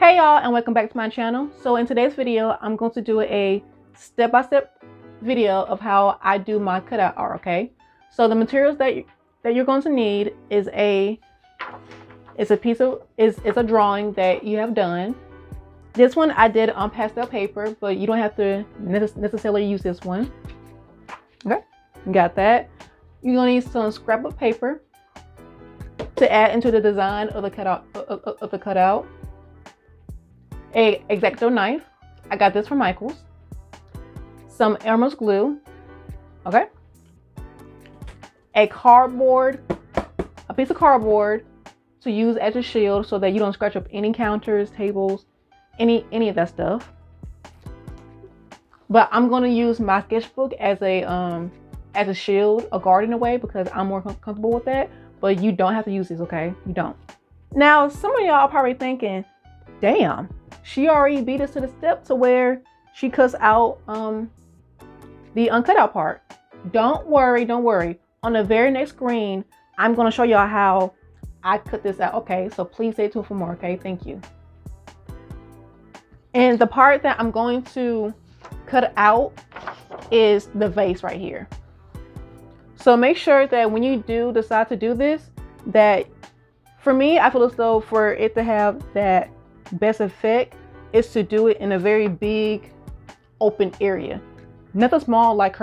Hey y'all, and welcome back to my channel. So in today's video, I'm going to do a step-by-step video of how I do my cutout art, okay? So the materials that you're going to need is a drawing that you have done. This one I did on pastel paper, but you don't have to necessarily use this one. Okay, you got that. You're gonna need some scrapbook paper to add into the design of the cutout. A X-Acto knife. I got this from Michaels. Some Elmer's glue. Okay. A piece of cardboard to use as a shield so that you don't scratch up any counters, tables, any of that stuff. But I'm going to use my sketchbook as a shield, a guard in a way, because I'm more comfortable with that. But you don't have to use this, okay? You don't. Now, some of y'all are probably thinking, damn, she already beat us to the step to where she cuts out the uncut part. Don't worry. On the very next screen, I'm going to show y'all how I cut this out. Okay, so please stay tuned for more. Okay, thank you. And the part that I'm going to cut out is the vase right here. So make sure that when you do decide to do this, that for me, I feel as though for it to have that best effect is to do it in a very big open area, nothing small like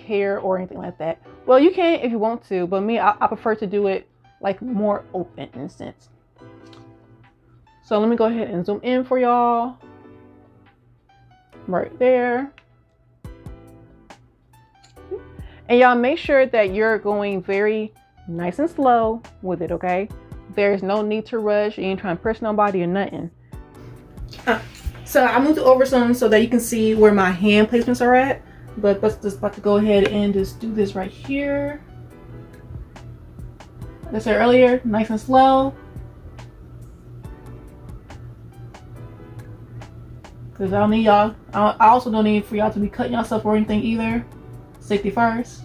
hair or anything like that. Well, you can if you want to, but me, I prefer to do it like more open in a sense. So let me go ahead and zoom in for y'all right there. And y'all make sure that you're going very nice and slow with it, okay? There's no need to rush. You ain't trying to press nobody or nothing. So I moved over some so that you can see where my hand placements are at. But let's just about to go ahead and just do this right here. Like I said earlier, nice and slow. Because I don't need y'all. I also don't need for y'all to be cutting yourself or anything either. Safety first.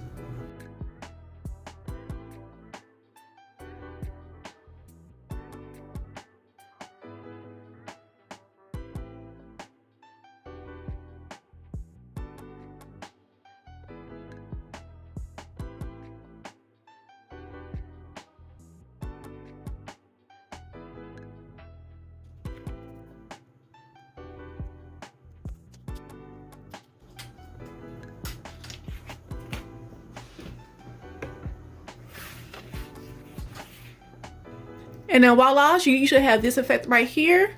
And then voila, you should have this effect right here.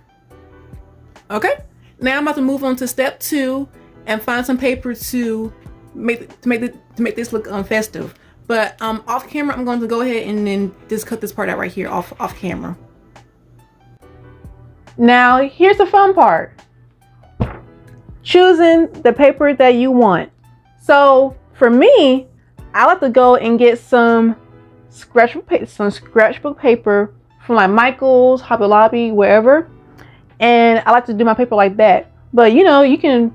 Okay, now I'm about to move on to step 2 and find some paper to make this look festive. But off camera, I'm going to go ahead and then just cut this part out right here off camera. Now here's the fun part: choosing the paper that you want. So for me, I like to go and get some scratchbook paper from like Michaels, Hobby Lobby, wherever, and I like to do my paper like that. But you know, you can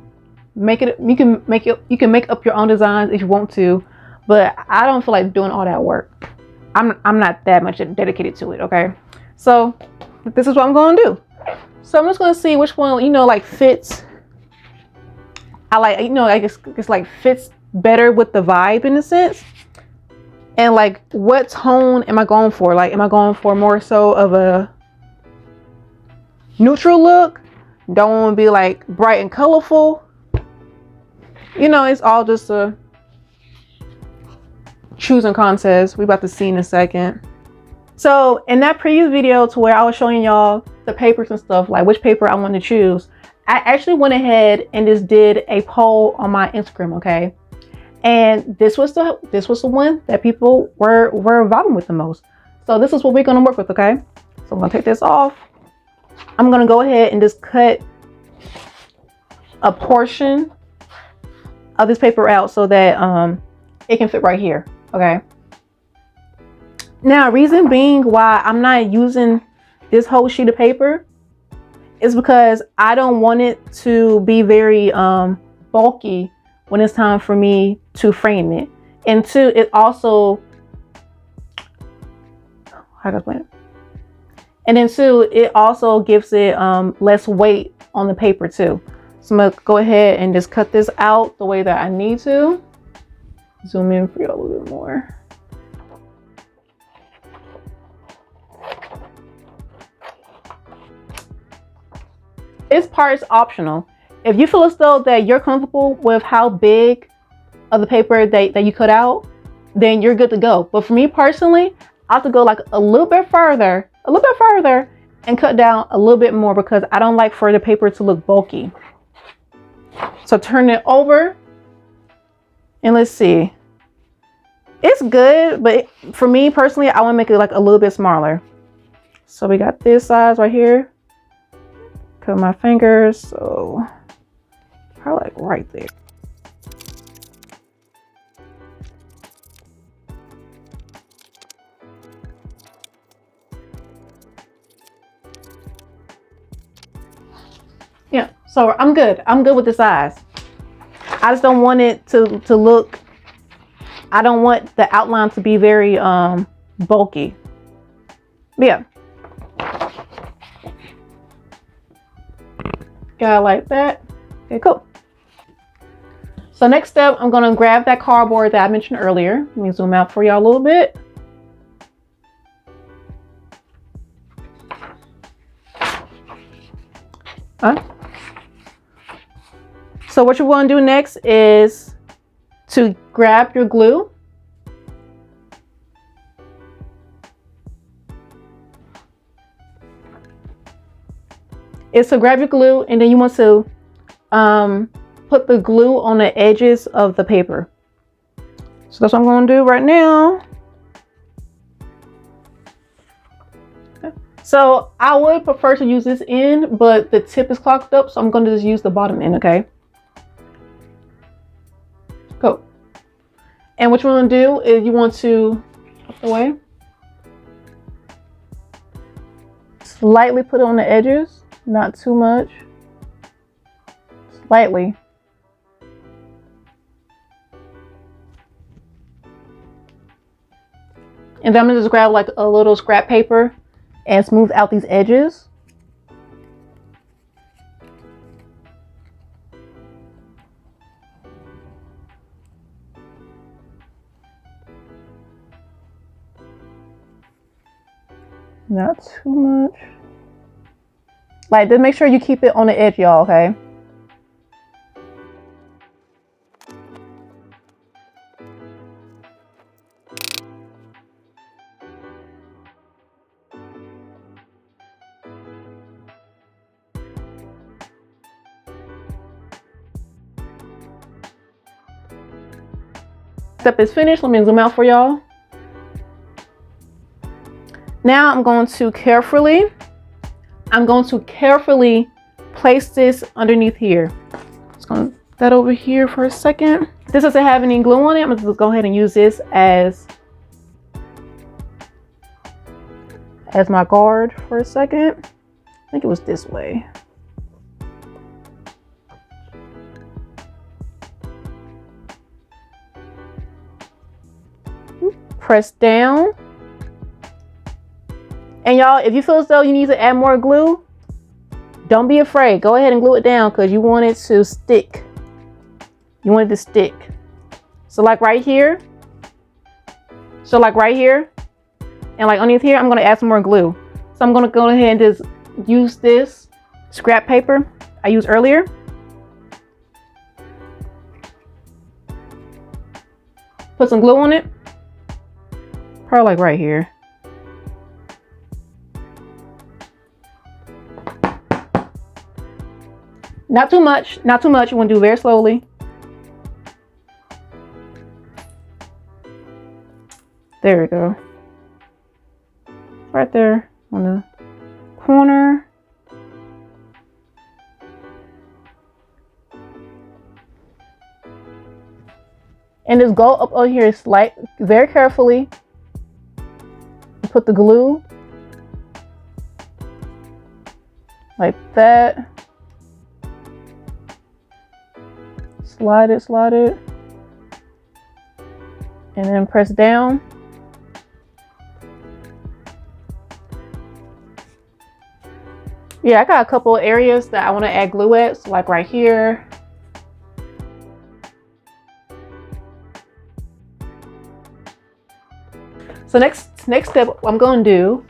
make up your own designs if you want to, but I don't feel like doing all that work. I'm not that much dedicated to it. Okay, so this is what I'm going to do. So I'm just going to see which one, you know, like fits. I guess it's like fits better with the vibe in a sense. And like, what tone am I going for? Like, am I going for more so of a neutral look? Don't want to be like bright and colorful. You know, it's all just a choosing contest. We about to see in a second. So in that previous video to where I was showing y'all the papers and stuff, like which paper I want to choose, I actually went ahead and just did a poll on my Instagram, okay? And this was the one that people were vibing with the most. So this is what we're gonna work with, okay? So I'm gonna take this off. I'm gonna go ahead and just cut a portion of this paper out so that it can fit right here, okay? Now, reason being why I'm not using this whole sheet of paper is because I don't want it to be very bulky when it's time for me to frame it. And 2, it also, how can I explain it? And then too, it also gives it less weight on the paper too. So I'm gonna go ahead and just cut this out the way that I need to. Zoom in for you a little bit more. This part is optional. If you feel as though that you're comfortable with how big of the paper that you cut out, then you're good to go. But for me personally, I have to go like a little bit further and cut down a little bit more because I don't like for the paper to look bulky. So turn it over and let's see. It's good, but for me personally, I want to make it like a little bit smaller. So we got this size right here. Cut my fingers, so probably like right there. Yeah, so I'm good. I'm good with the size. I just don't want it to look, I don't want the outline to be very bulky. But yeah. Got it like that. Okay, cool. So next step, I'm gonna grab that cardboard that I mentioned earlier. Let me zoom out for y'all a little bit. So what you want to do next is to grab your glue. Is to grab your glue and then you want to put the glue on the edges of the paper. So that's what I'm going to do right now. So I would prefer to use this end, but the tip is clogged up, so I'm going to just use the bottom end, okay? Cool. And what you want to do is you want to put the way, slightly put it on the edges, not too much, slightly. And then I'm gonna just grab like a little scrap paper and smooth out these edges. Not too much. Like, then make sure you keep it on the edge, y'all, okay? Step is finished. Let me zoom out for y'all. Now I'm going to carefully place this underneath here. Just gonna put that over here for a second. This doesn't have any glue on it. I'm gonna just go ahead and use this as my guard for a second. I think it was this way. Press down. And y'all, if you feel as though you need to add more glue, don't be afraid. Go ahead and glue it down because you want it to stick. You want it to stick. So like right here. And like underneath here, I'm going to add some more glue. So I'm going to go ahead and just use this scrap paper I used earlier. Put some glue on it. Probably like right here. Not too much, not too much. You want to do very slowly. There we go. Right there on the corner. And just go up on here very carefully. Put the glue like that. Slide it, and then press down. Yeah, I got a couple areas that I want to add glue at, so like right here. So next step I'm going to do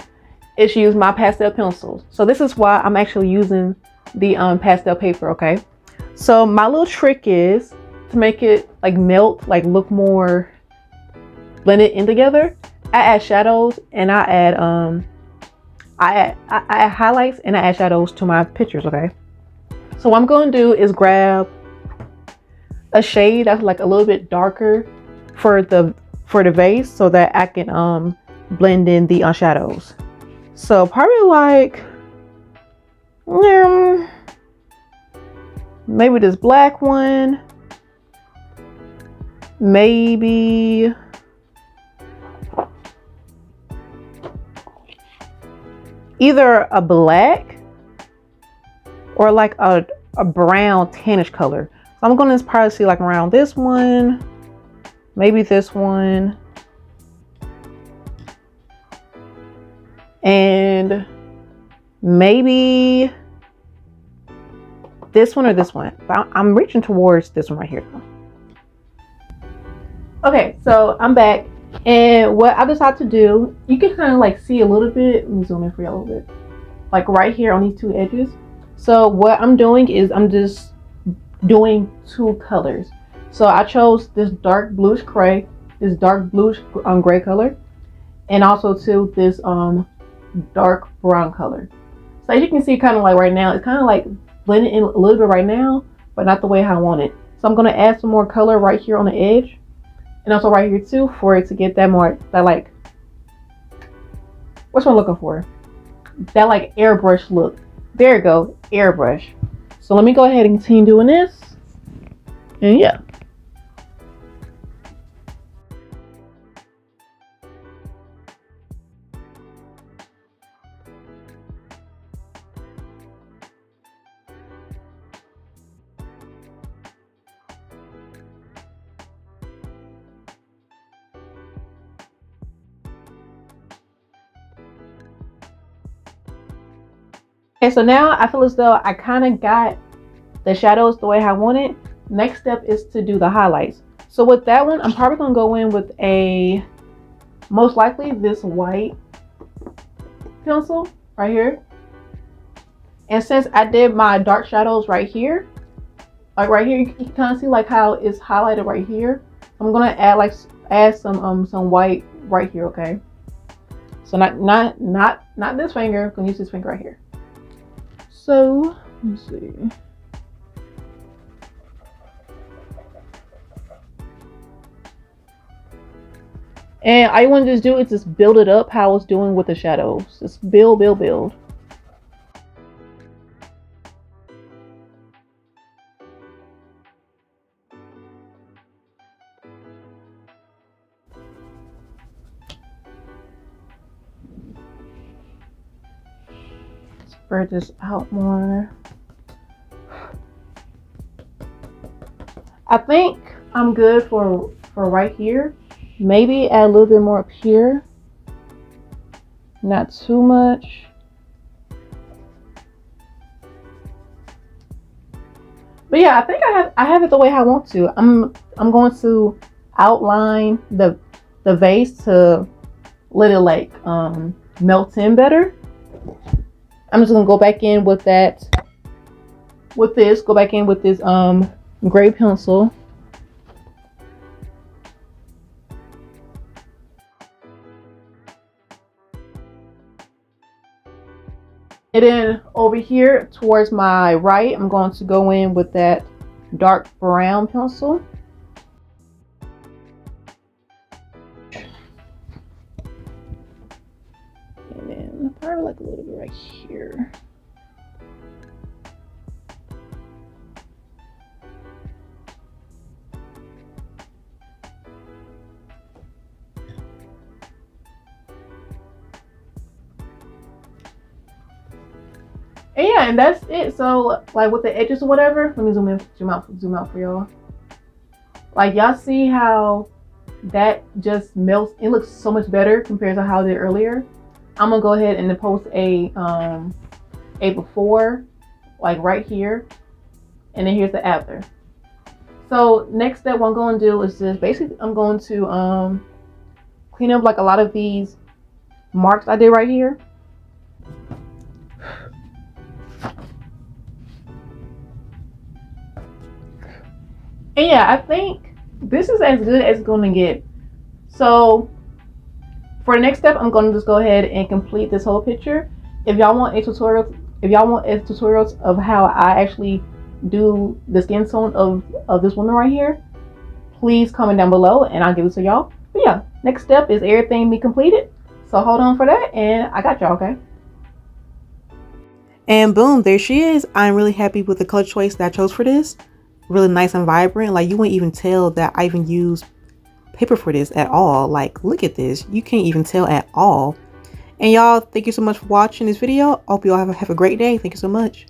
is use my pastel pencils. So this is why I'm actually using the pastel paper, okay? So my little trick is to make it like melt, like look more blended in together. I add shadows and I add highlights and I add shadows to my pictures, okay? So what I'm going to do is grab a shade that's like a little bit darker for the vase so that I can blend in the shadows. So probably like maybe this black one, maybe either a black or like a brown tannish color. So I'm going to probably see like around this one, maybe this one, and maybe this one or this one. But I'm reaching towards this one right here. Okay, so I'm back. And what I decided to do, you can kind of like see a little bit. Let me zoom in for you a little bit. Like right here on these two edges. So what I'm doing is I'm just doing two colors. So I chose this dark bluish gray, this dark bluish gray color, and also to this dark brown color. So as you can see, kind of like right now, it's kind of like blending in a little bit right now, but not the way I want it. So I'm going to add some more color right here on the edge. And also right here too, for it to get that more, that like, what's what I'm looking for? That like airbrush look. There you go, airbrush. So let me go ahead and continue doing this. And yeah. Okay, so now I feel as though I kind of got the shadows the way I want it. Next step is to do the highlights. So with that one, I'm probably going to go in with most likely this white pencil right here. And since I did my dark shadows right here, like right here, you can kind of see like how it's highlighted right here. I'm going to add some white right here, okay? So not this finger, I'm going to use this finger right here. So, let's see. And all you want to just do is just build it up how I was doing with the shadows. Just build. Spread this out more. I think I'm good for right here. Maybe add a little bit more up here. Not too much. But yeah, I think I have it the way I want to. I'm going to outline the vase to let it like melt in better. I'm just gonna go back in with this gray pencil. And then over here towards my right, I'm going to go in with that dark brown pencil. And then probably like a little bit right here. And yeah, and that's it. So like with the edges or whatever, let me zoom out for y'all. Like y'all see how that just melts. It looks so much better compared to how I did earlier. I'm gonna go ahead and post a a before, like right here, and then here's the after. So next step what I'm going to do is just basically I'm going to clean up like a lot of these marks I did right here. And yeah, I think this is as good as it's going to get. So for the next step, I'm going to just go ahead and complete this whole picture. If y'all want a tutorial, tutorials of how I actually do the skin tone of this woman right here, please comment down below and I'll give it to y'all. But yeah, next step is everything be completed. So hold on for that, and I got y'all, okay? And boom, there she is. I'm really happy with the color choice that I chose for this. Really nice and vibrant. Like, you wouldn't even tell that I even used paper for this at all. Like, look at this. You can't even tell at all. And y'all, thank you so much for watching this video. I hope you all have a great day. Thank you so much.